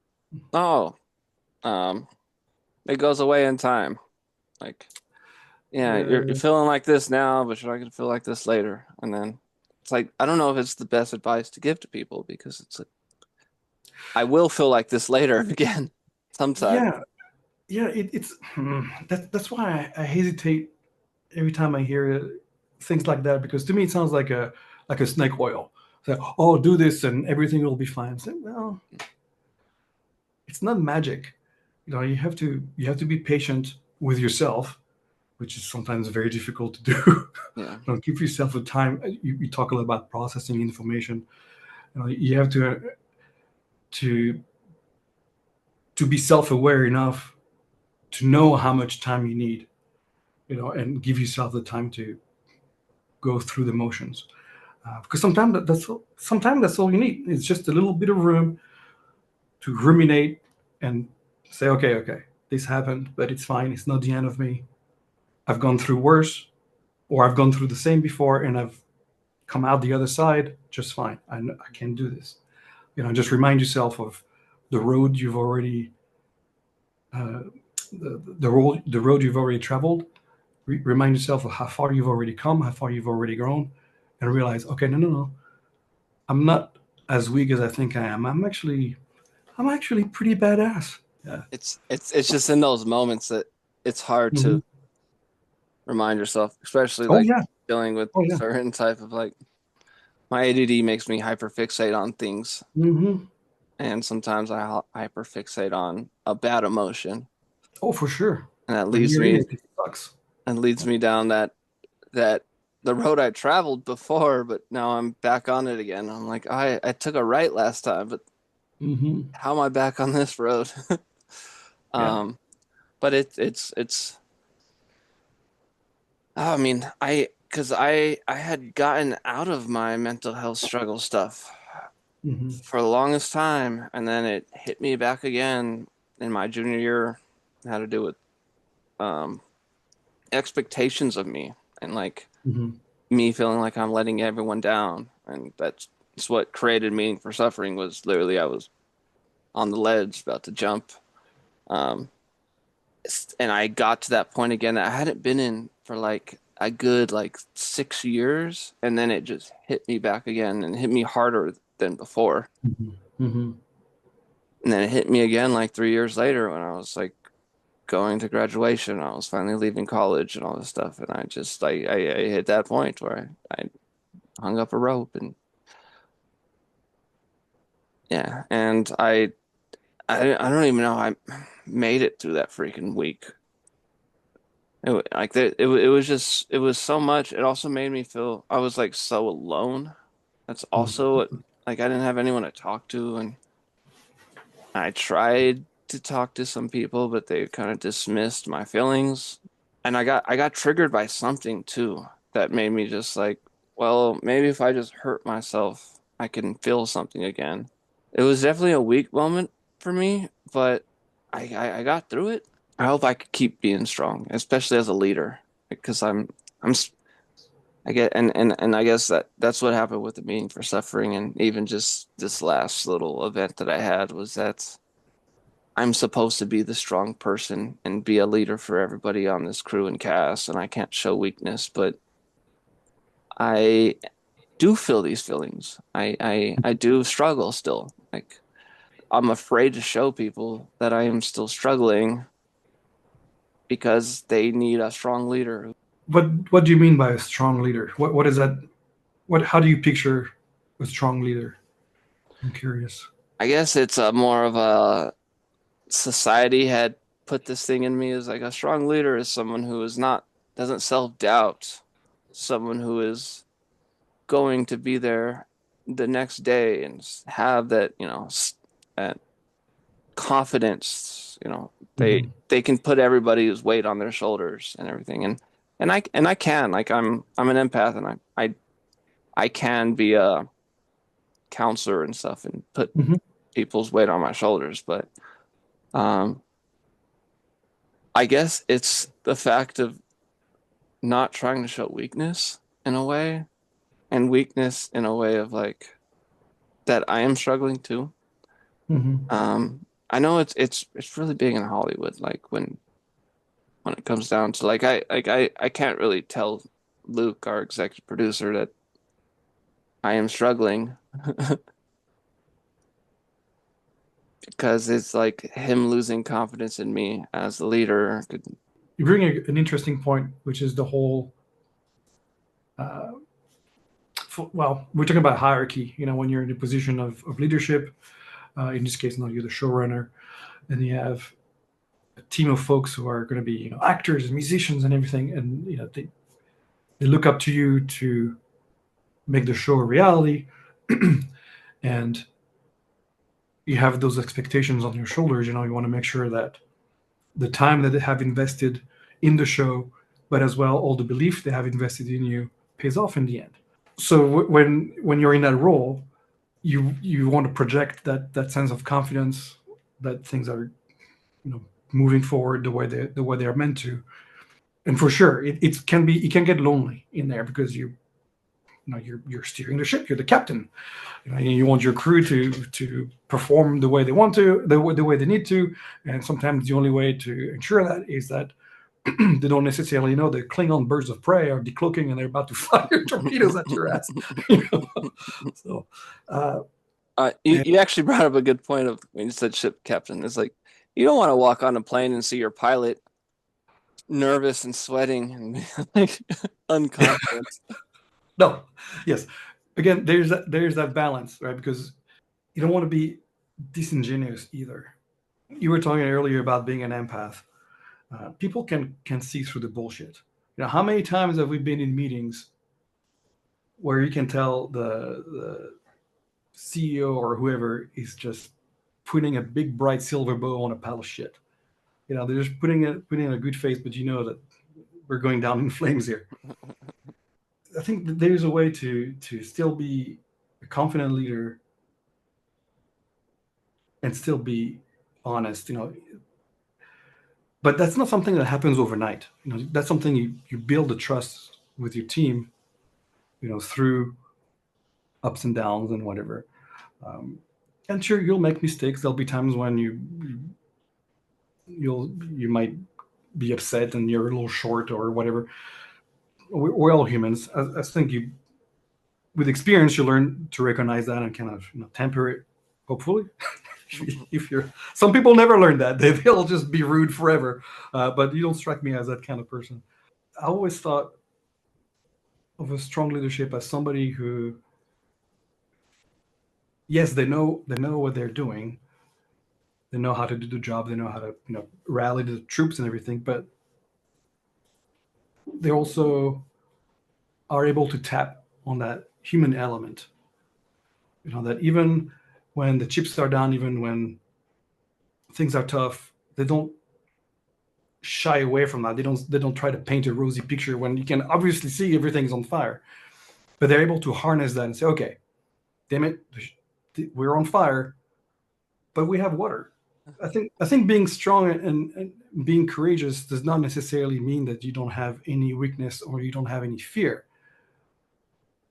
oh, um, it goes away in time. Like, yeah, you're Uh, feeling like this now, but you're not gonna feel like this later. And then it's like I don't know if it's the best advice to give to people because it's like I will feel like this later again sometime. yeah, yeah. That's why I hesitate every time I hear things like that, because to me it sounds like a snake oil. It's like, oh, do this and everything will be fine. So, well, it's not magic. You have to be patient with yourself, which is sometimes very difficult to do. Yeah. Give yourself the time. You talk a lot about processing information. You have to to be self-aware enough to know how much time you need, and give yourself the time to go through the motions. Because sometimes that's all you need. It's just a little bit of room to ruminate and say, okay, okay, this happened, but it's fine. It's not the end of me. I've gone through worse, or I've gone through the same before, and I've come out the other side just fine. I can do this. Just remind yourself of the road you've already, uh, the road you've already traveled. Remind yourself of how far you've already come, how far you've already grown, and realize, okay, no, no, no, I'm not as weak as I think I am. I'm actually pretty badass. Yeah. It's just in those moments that it's hard Hmm. to remind yourself, especially Oh like yeah. dealing with Oh yeah. certain type of like my ADD makes me hyperfixate on things, Hmm. and sometimes I hyperfixate on a bad emotion. Oh, for sure. and that When leads you're in me it, it sucks. down that the road I traveled before, but now I'm back on it again. I'm like, I took a right last time, but Hmm. how am I back on this road? Yeah. Um, but it's I mean, because I had gotten out of my mental health struggle stuff Hmm. for the longest time, and then it hit me back again in my junior year. It had to do with um expectations of me and like Hmm. me feeling like I'm letting everyone down, and that's what created meaning for suffering. Was literally I was on the ledge about to jump, um, and I got to that point again that I hadn't been in for like a good like 6 years, and then it just hit me back again and hit me harder than before. Hmm. Hmm. And then it hit me again like 3 years later when I was like going to graduation. I was finally leaving college and all this stuff, and I just like I hit that point where I hung up a rope and yeah, and I don't even know I made it through that freaking week. Like it was just it was so much. It also made me feel I was like so alone. That's also like I didn't have anyone to talk to, and I tried to talk to some people, but they kind of dismissed my feelings. And I got triggered by something too that made me just like, well, maybe if I just hurt myself, I can feel something again. It was definitely a weak moment for me, but I got through it. I hope I could keep being strong, especially as a leader, because I'm I get and I guess that's what happened with the meaning for suffering, and even just this last little event that I had was that I'm supposed to be the strong person and be a leader for everybody on this crew and cast, and I can't show weakness, but I do feel these feelings. I do struggle still. Like I'm afraid to show people that I am still struggling because they need a strong leader. What do you mean by a strong leader? What is that? What how do you picture a strong leader? I'm curious. I guess it's a more of a society had put this thing in me as like a strong leader is someone who is not doesn't self-doubt, someone who is going to be there the next day and have that, that confidence, Hmm. they can put everybody's weight on their shoulders and everything. And I can, like I'm an empath and I can be a counselor and stuff and put Hmm. people's weight on my shoulders, but um I guess it's the fact of not trying to show weakness in a way, and weakness in a way of like that I am struggling too. Hmm. I know it's really big in Hollywood, like when it comes down to I can't really tell Luke, our executive producer, that I am struggling because it's like him losing confidence in me as the leader could, You bring an interesting point, which is the whole. Uh, well, we're talking about hierarchy. You know, when you're in a position of leadership, in this case, now you're the showrunner, and you have a team of folks who are going to be, actors and musicians and everything, and they look up to you to make the show a reality, and you have those expectations on your shoulders. You want to make sure that the time that they have invested in the show, but as well all the belief they have invested in you, pays off in the end. So when you're in that role, you want to project that sense of confidence that things are, you know moving forward the way they are meant to. And for sure, it can get lonely in there because you're steering the ship, you're the captain. You want your crew to perform the way they want to, the way they need to. And sometimes the only way to ensure that is that they don't necessarily know the Klingon birds of prey are decloaking and they're about to fire torpedoes at your ass. you know? So, uh, and, you actually brought up a good point of when you said ship captain. It's like you don't want to walk on a plane and see your pilot nervous and sweating and like unconfident. no, yes. Again, there's that balance, right? Because you don't want to be disingenuous either. You were talking earlier about being an empath. people can see through the bullshit. How many times have we been in meetings where you can tell the CEO or whoever is just putting a big bright silver bow on a pile of shit. They're just putting a good face, but that we're going down in flames here. I think that there's a way to still be a confident leader and still be honest. But that's not something that happens overnight. That's something you build the trust with your team, through ups and downs and whatever. And sure, you'll make mistakes. There'll be times when you might be upset and you're a little short or whatever. We're all humans. I think with experience, you learn to recognize that and kind of temper it. Hopefully, if you're some people never learn that they'll just be rude forever. But you don't strike me as that kind of person. I always thought of a strong leadership as somebody who, yes, they know what they're doing. They know how to do the job. They know how to rally the troops and everything. But they also are able to tap on that human element. That even when the chips are down, even when things are tough, they don't shy away from that. They don't try to paint a rosy picture when you can obviously see everything's on fire. But they're able to harness that and say, okay, damn it, we're on fire, but we have water. I think being strong and being courageous does not necessarily mean that you don't have any weakness or you don't have any fear.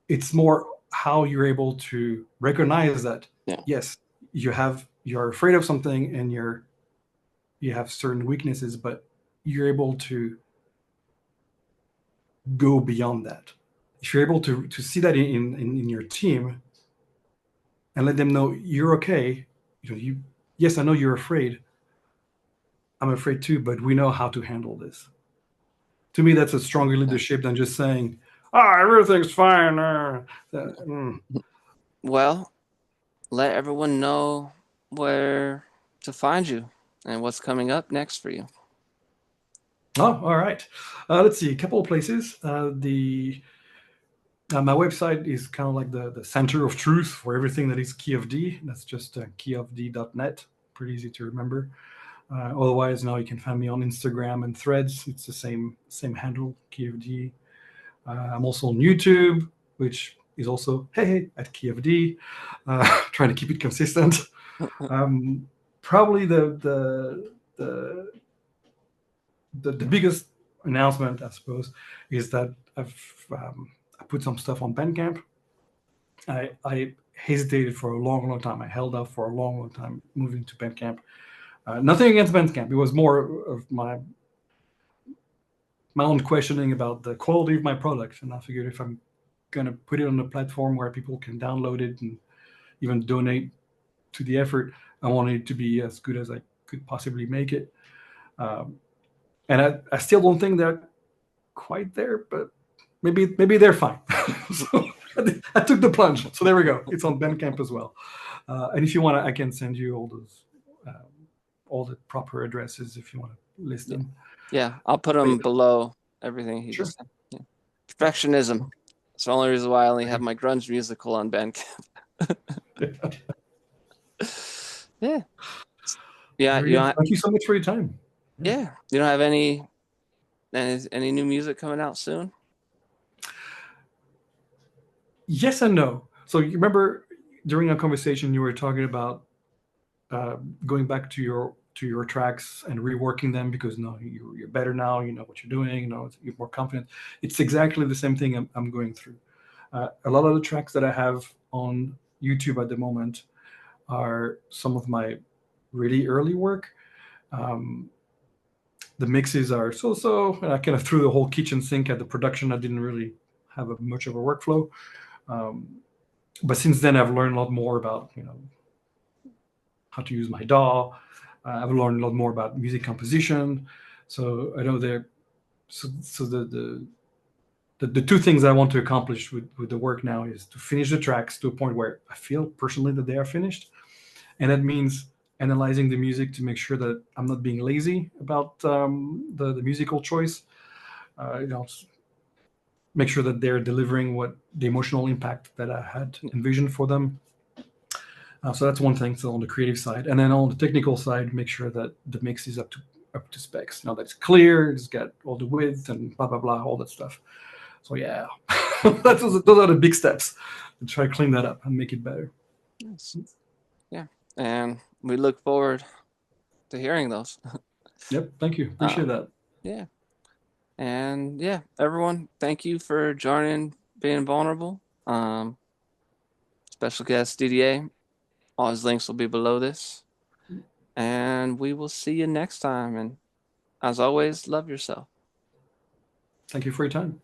It's more how you're able to recognize that, yes, you're afraid of something and you have certain weaknesses, but you're able to go beyond that. If you're able to see that in your team and let them know you're okay, yes, I know you're afraid. I'm afraid too, but we know how to handle this. To me, that's a stronger leadership than just saying, everything's fine. Well, let everyone know where to find you and what's coming up next for you. Oh, all right. Let's see, a couple of places. My website is kind of like the center of truth for everything that is Key of D. That's just keyofd.net. Pretty easy to remember. Otherwise, now you can find me on Instagram and Threads. It's the same handle, Key of D. I'm also on YouTube, which is also hey at Key of D. Trying to keep it consistent. Probably the biggest announcement, I suppose, is that I put some stuff on Bandcamp. I hesitated for a long time. I held out for a long time moving to Bandcamp. Nothing against Bandcamp. It was more of my own questioning about the quality of my product. And I figured if I'm going to put it on a platform where people can download it and even donate to the effort, I wanted it to be as good as I could possibly make it. And I still don't think they're quite there, but maybe they're fine. So I took the plunge. So there we go. It's on Bandcamp as well. And if you want, I can send you all those, all the proper addresses if you want to list them. Yeah, I'll put them below everything he just said. Yeah. Perfectionism. It's the only reason why I only have my grunge musical on Bandcamp. Yeah. Thank you so much for your time. Yeah. You don't have any new music coming out soon? Yes and no. So you remember during our conversation you were talking about going back to your tracks and reworking them because you're better now. You know what you're doing. You're more confident. It's exactly the same thing I'm going through. A lot of the tracks that I have on YouTube at the moment are some of my really early work. The mixes are so, and I kind of threw the whole kitchen sink at the production. I didn't really have much of a workflow. But since then, I've learned a lot more about how to use my DAW. I've learned a lot more about music composition. So I know the two things I want to accomplish with the work now is to finish the tracks to a point where I feel personally that they are finished, and that means analyzing the music to make sure that I'm not being lazy about the musical choice. You know, make sure that they're delivering what the emotional impact that I had envisioned for them. So that's one thing. So on the creative side, and then on the technical side, make sure that the mix is up to specs. Now that it's clear, it's got all the width and blah blah blah, all that stuff. So yeah, those are the big steps to try to clean that up and make it better. Yes. Yeah. And we look forward to hearing those. Yep, thank you, appreciate that. Yeah. And yeah, everyone, thank you for joining Being Vulnerable. Special guest DDA. All his links will be below this. And we will see you next time. And as always, love yourself. Thank you for your time.